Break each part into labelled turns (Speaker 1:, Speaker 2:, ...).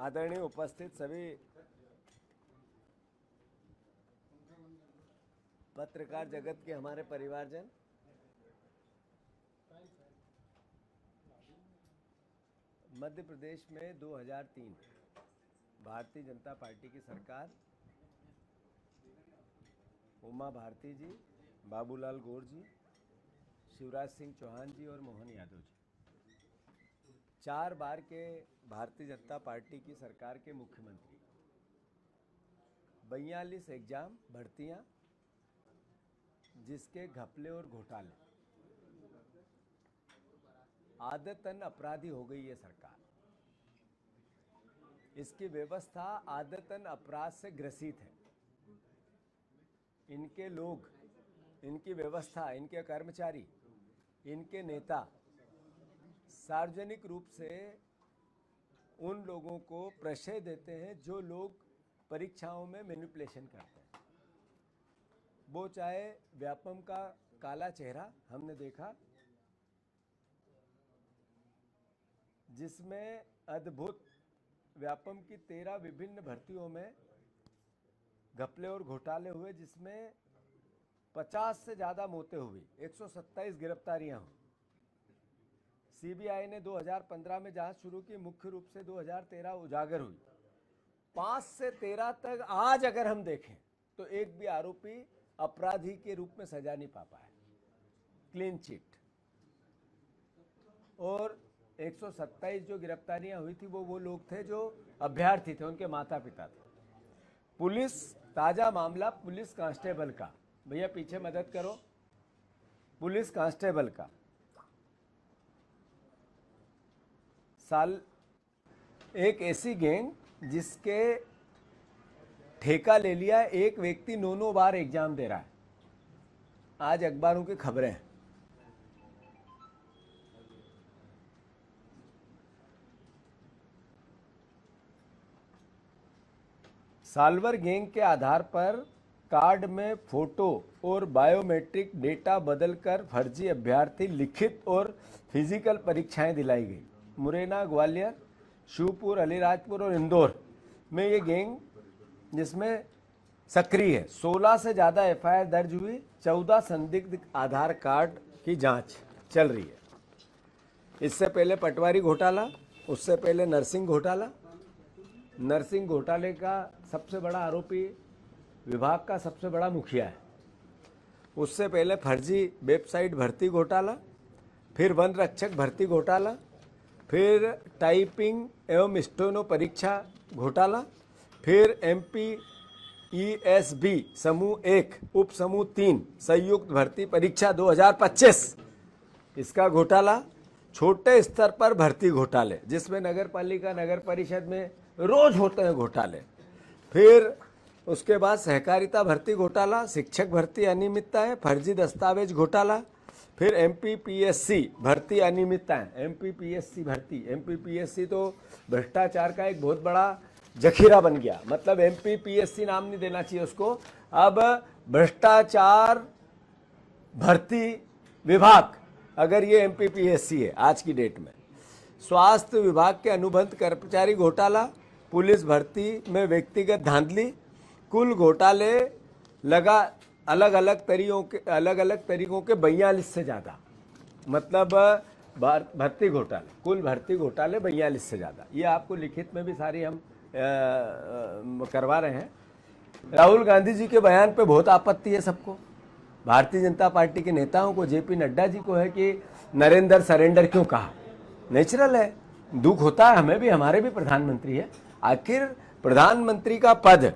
Speaker 1: आदरणीय उपस्थित सभी पत्रकार जगत के हमारे परिवारजन, मध्य प्रदेश में 2003 भारतीय जनता पार्टी की सरकार, उमा भारती जी, बाबूलाल गौर जी, शिवराज सिंह चौहान जी और मोहन यादव जी 4 बार के भारतीय जनता पार्टी की सरकार के मुख्यमंत्री, 42 एग्जाम भर्तियां जिसके घपले और घोटाले, आदतन अपराधी हो गई ये सरकार। इसकी व्यवस्था आदतन अपराध से ग्रसित है। इनके लोग, इनकी व्यवस्था, इनके कर्मचारी, इनके नेता सार्वजनिक रूप से उन लोगों को प्रश्रय देते हैं जो लोग परीक्षाओं में मैनिपुलेशन करते हैं। वो चाहे व्यापम का काला चेहरा हमने देखा, जिसमें अद्भुत व्यापम की 13 विभिन्न भर्तियों में घपले और घोटाले हुए, जिसमें 50 से ज़्यादा मौतें हुई, 127 गिरफ्तारियां हुई। सीबीआई ने 2015 में जांच शुरू की, मुख्य रूप से 2013 उजागर हुई। 5 से 13 तक आज अगर हम देखें तो एक भी आरोपी अपराधी के रूप में सजा नहीं पा पाया, क्लीन चिट। और 127 जो गिरफ्तारियां हुई थी वो लोग थे जो अभ्यर्थी थे, उनके माता पिता थे। पुलिस, ताजा मामला पुलिस कांस्टेबल का, भैया पीछे मदद करो, पुलिस कांस्टेबल का साल एक ऐसी गैंग जिसके ठेका ले लिया, एक व्यक्ति 9 बार एग्जाम दे रहा है। आज अखबारों की खबरें हैं। साल्वर गैंग के आधार पर कार्ड में फोटो और बायोमेट्रिक डेटा बदलकर फर्जी अभ्यर्थी लिखित और फिजिकल परीक्षाएं दिलाई गई। मुरैना, ग्वालियर, शिवपुर, अलीराजपुर और इंदौर में ये गैंग जिसमें सक्रिय है। 16 से ज़्यादा एफआईआर दर्ज हुई, 14 संदिग्ध आधार कार्ड की जांच चल रही है। इससे पहले पटवारी घोटाला, उससे पहले नर्सिंग घोटाला। नर्सिंग घोटाले का सबसे बड़ा आरोपी विभाग का सबसे बड़ा मुखिया है। उससे पहले फर्जी वेबसाइट भर्ती घोटाला, फिर वन रक्षक भर्ती घोटाला, फिर टाइपिंग एवं स्टेनो परीक्षा घोटाला, फिर MPESB समूह 1 उप समूह 3 संयुक्त भर्ती परीक्षा 2025 इसका घोटाला, छोटे स्तर पर भर्ती घोटाले जिसमें नगर पालिका, नगर परिषद में रोज होते हैं घोटाले। फिर उसके बाद सहकारिता भर्ती घोटाला, शिक्षक भर्ती अनियमितताएं, फर्जी दस्तावेज घोटाला, फिर MPPSC भर्ती अनियमितताएं। MPPSC भर्ती, MPPSC तो भ्रष्टाचार का एक बहुत बड़ा जखीरा बन गया। मतलब MPPSC नाम नहीं देना चाहिए उसको, अब भ्रष्टाचार भर्ती विभाग अगर ये MPPSC है आज की डेट में। स्वास्थ्य विभाग के अनुबंध कर्मचारी घोटाला, पुलिस भर्ती में व्यक्तिगत धांधली, कुल घोटाले लगा अलग अलग तरीकों के 42 से ज़्यादा। मतलब भर्ती घोटाले, कुल भर्ती घोटाले 42 से ज़्यादा। ये आपको लिखित में भी सारी हम करवा रहे हैं। राहुल गांधी जी के बयान पे बहुत आपत्ति है सबको, भारतीय जनता पार्टी के नेताओं को, JP नड्डा जी को है कि नरेंद्र सरेंडर क्यों कहा। नेचुरल है, दुख होता है, हमें भी, हमारे भी प्रधानमंत्री है। आखिर प्रधानमंत्री का पद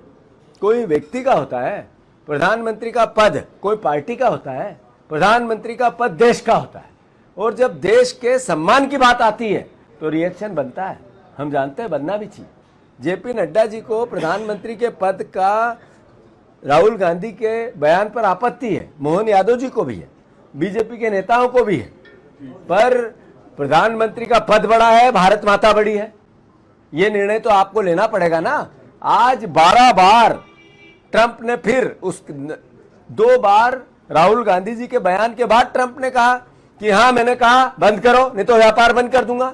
Speaker 1: कोई व्यक्ति का होता है, प्रधानमंत्री का पद कोई पार्टी का होता है, प्रधानमंत्री का पद देश का होता है। और जब देश के सम्मान की बात आती है तो रिएक्शन बनता है, हम जानते हैं, बनना भी चाहिए। JP नड्डा जी को प्रधानमंत्री के पद का राहुल गांधी के बयान पर आपत्ति है, मोहन यादव जी को भी है, बीजेपी के नेताओं को भी है। पर प्रधानमंत्री का पद बड़ा है, भारत माता बड़ी है, ये निर्णय तो आपको लेना पड़ेगा ना। आज 12 बार ट्रंप ने, फिर उस 2 बार राहुल गांधी जी के बयान के बाद ट्रंप ने कहा कि हाँ मैंने कहा बंद करो नहीं तो व्यापार बंद कर दूंगा।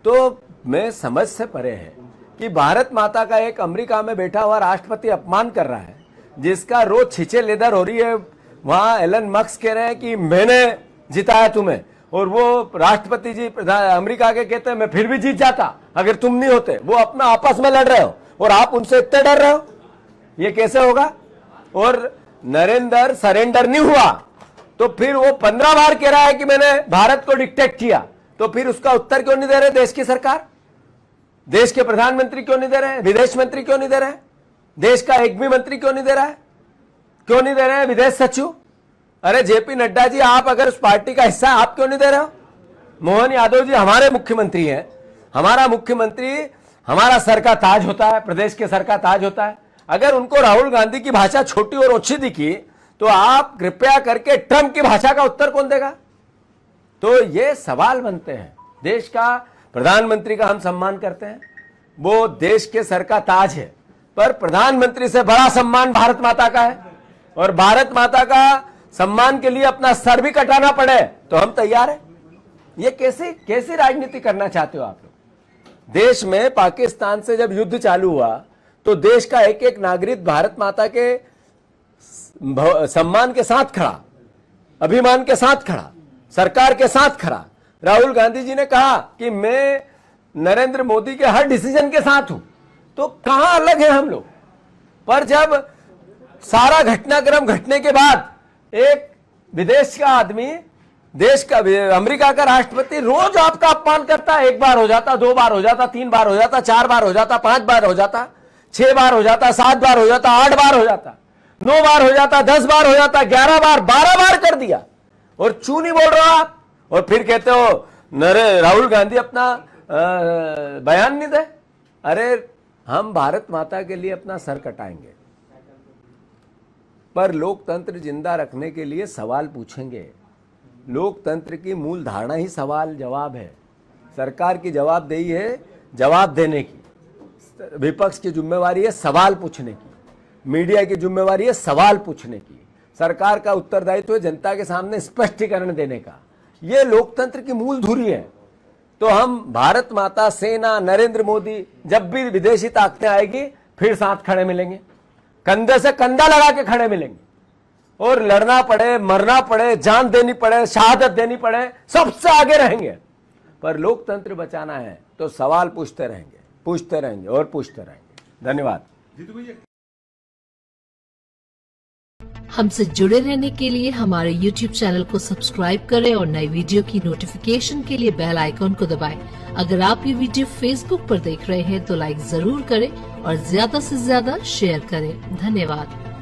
Speaker 1: तो मैं समझ से परे है कि भारत माता का एक अमेरिका में बैठा हुआ राष्ट्रपति अपमान कर रहा है, जिसका रोज छींचे लेदर हो रही है। वहां एलन मस्क कह रहे हैं कि मैंने जिताया तुम्हें, और वो राष्ट्रपति जी अमेरिका के कहते हैं मैं फिर भी जीत जाता अगर तुम नहीं होते। वो अपना आपस में लड़ रहे हो और आप उनसे इतने डर रहे हो, ये कैसे होगा? और नरेंद्र सरेंडर नहीं हुआ तो फिर वो 15 बार कह रहा है कि मैंने भारत को डिक्टेट किया, तो फिर उसका उत्तर क्यों नहीं दे रहे देश की सरकार? देश के प्रधानमंत्री क्यों नहीं दे रहे हैं? विदेश मंत्री क्यों नहीं दे रहे हैं? देश का एक भी मंत्री क्यों नहीं दे रहा है? क्यों नहीं दे रहे हैं विदेश सचिव? अरे जेपी नड्डा जी, आप अगर उस पार्टी का हिस्सा, आप क्यों नहीं दे रहे हो? मोहन यादव जी हमारे मुख्यमंत्री हैं, हमारा मुख्यमंत्री हमारा सर का ताज होता है, प्रदेश के सर का ताज होता है। अगर उनको राहुल गांधी की भाषा छोटी और ओछी दिखी तो आप कृपया करके ट्रंप की भाषा का उत्तर कौन देगा? तो ये सवाल बनते हैं। देश का प्रधानमंत्री का हम सम्मान करते हैं, वो देश के सर का ताज है, पर प्रधानमंत्री से बड़ा सम्मान भारत माता का है, और भारत माता का सम्मान के लिए अपना सर भी कटाना पड़े तो हम तैयार हैं। ये कैसी राजनीति करना चाहते हो आप लोग? देश में पाकिस्तान से जब युद्ध चालू हुआ तो देश का एक एक नागरिक भारत माता के सम्मान के साथ खड़ा, अभिमान के साथ खड़ा, सरकार के साथ खड़ा। राहुल गांधी जी ने कहा कि मैं नरेंद्र मोदी के हर डिसीजन के साथ हूं, तो कहां अलग है हम लोग? पर जब सारा घटनाक्रम घटने के बाद एक विदेश का आदमी, देश का अमेरिका का राष्ट्रपति रोज आपका अपमान करता है, 1 बार हो जाता, 2 बार हो जाता, 3 बार हो जाता, 4 बार हो जाता, 5 बार हो जाता, 6 बार हो जाता, 7 बार हो जाता, 8 बार हो जाता, 9 बार हो जाता, 10 बार हो जाता, 11 बार, 12 बार कर दिया, और चू नहीं बोल रहे हो आप, और फिर कहते हो राहुल गांधी अपना बयान नहीं दे। अरे हम भारत माता के लिए अपना सर कटाएंगे, पर लोकतंत्र जिंदा रखने के लिए सवाल पूछेंगे। लोकतंत्र की मूल धारणा ही सवाल जवाब है। सरकार की जवाबदेही है जवाब देने की, विपक्ष की जिम्मेवारी है सवाल पूछने की, मीडिया की जिम्मेवारी है सवाल पूछने की, सरकार का उत्तरदायित्व है जनता के सामने स्पष्टीकरण देने का। यह लोकतंत्र की मूल धुरी है। तो हम भारत माता, सेना, नरेंद्र मोदी, जब भी विदेशी ताकतें आएगी फिर साथ खड़े मिलेंगे, कंधे से कंधा लगा के खड़े मिलेंगे, और लड़ना पड़े, मरना पड़े, जान देनी पड़े, शहादत देनी पड़े, सबसे आगे रहेंगे। पर लोकतंत्र बचाना है तो सवाल पूछते रहेंगे, पूछते रहेंगे और पूछते रहेंगे। धन्यवाद।
Speaker 2: हमसे जुड़े रहने के लिए हमारे YouTube चैनल को सब्सक्राइब करें और नई वीडियो की नोटिफिकेशन के लिए बेल आइकॉन को दबाएं। अगर आप ये वीडियो Facebook पर देख रहे हैं तो लाइक जरूर करें और ज्यादा से ज्यादा शेयर करें। धन्यवाद।